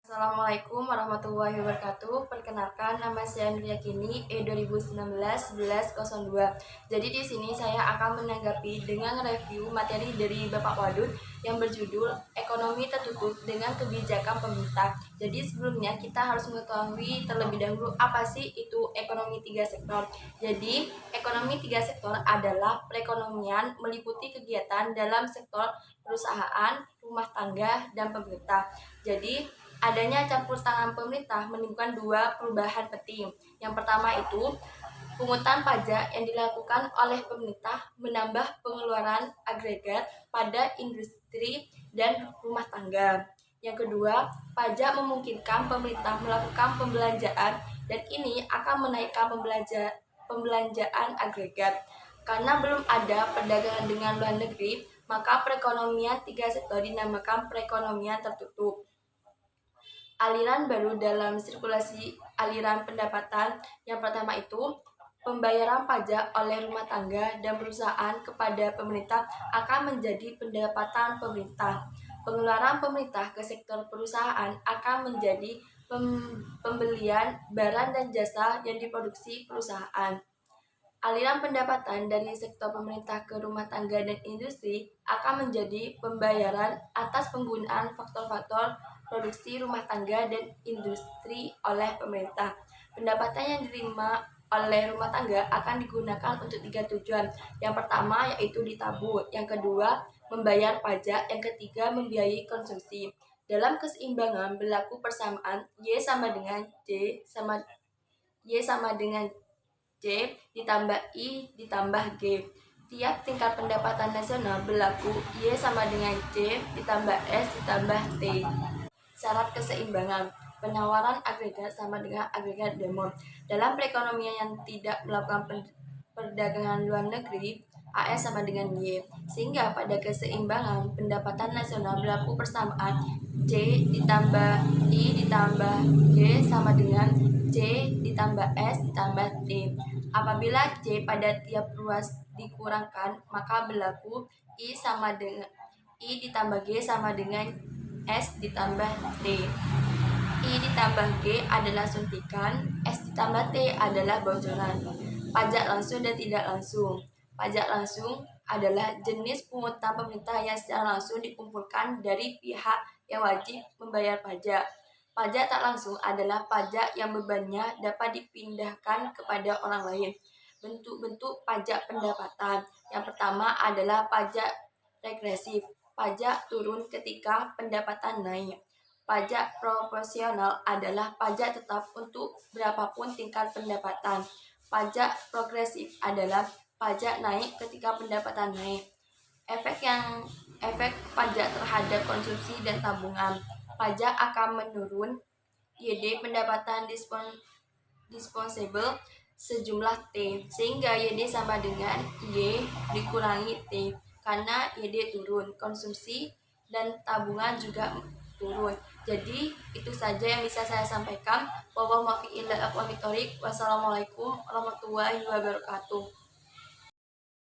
Assalamualaikum warahmatullahi wabarakatuh. Perkenalkan, nama saya Nur Yakini, E2019-1102. Jadi di sini saya akan menanggapi dengan review materi dari Bapak Wadud yang berjudul Ekonomi Tertutup dengan Kebijakan Pemerintah. Jadi sebelumnya kita harus mengetahui terlebih dahulu apa sih itu ekonomi tiga sektor. Jadi ekonomi tiga sektor adalah perekonomian meliputi kegiatan dalam sektor perusahaan, rumah tangga, dan pemerintah. Jadi adanya campur tangan pemerintah menimbulkan dua perubahan penting. Yang pertama itu pungutan pajak yang dilakukan oleh pemerintah menambah pengeluaran agregat pada industri dan rumah tangga. Yang kedua, pajak memungkinkan pemerintah melakukan pembelanjaan dan ini akan menaikkan pembelanjaan agregat. Karena belum ada perdagangan dengan luar negeri, maka perekonomian tiga sektor dinamakan perekonomian tertutup. Aliran baru dalam sirkulasi aliran pendapatan yang pertama itu pembayaran pajak oleh rumah tangga dan perusahaan kepada pemerintah akan menjadi pendapatan pemerintah. Pengeluaran pemerintah ke sektor perusahaan akan menjadi pembelian barang dan jasa yang diproduksi perusahaan. Aliran pendapatan dari sektor pemerintah ke rumah tangga dan industri akan menjadi pembayaran atas penggunaan faktor-faktor produksi rumah tangga dan industri oleh pemerintah. Pendapatan yang diterima oleh rumah tangga akan digunakan untuk tiga tujuan. Yang pertama yaitu ditabung, yang kedua membayar pajak, yang ketiga membiayai konsumsi. Dalam keseimbangan berlaku persamaan Y sama dengan C ditambah I ditambah G. Tiap tingkat pendapatan nasional berlaku Y sama dengan C ditambah S ditambah T. Syarat keseimbangan penawaran agregat sama dengan agregat demand. Dalam perekonomian yang tidak melakukan perdagangan luar negeri, AS sama dengan Y. Sehingga pada keseimbangan pendapatan nasional berlaku persamaan C ditambah I ditambah G sama dengan C ditambah S ditambah T. Apabila C pada tiap ruas dikurangkan, maka berlaku I ditambah G sama dengan S ditambah T. I ditambah G adalah suntikan, S ditambah T adalah bocoran. Pajak langsung dan tidak langsung. Pajak langsung adalah jenis pungutan pemerintah yang secara langsung dikumpulkan dari pihak yang wajib membayar pajak. Pajak tak langsung adalah pajak yang bebannya dapat dipindahkan kepada orang lain. Bentuk-bentuk pajak pendapatan. Yang pertama adalah pajak regresif. Pajak turun ketika pendapatan naik. Pajak proporsional adalah pajak tetap untuk berapapun tingkat pendapatan. Pajak progresif adalah pajak naik ketika pendapatan naik. Efek pajak terhadap konsumsi dan tabungan. Pajak akan menurun YD pendapatan disposable sejumlah T, sehingga YD sama dengan Y dikurangi T. Karena YD turun, konsumsi dan tabungan juga turun. Jadi itu saja yang bisa saya sampaikan. Wassalamualaikum warahmatullahi wabarakatuh.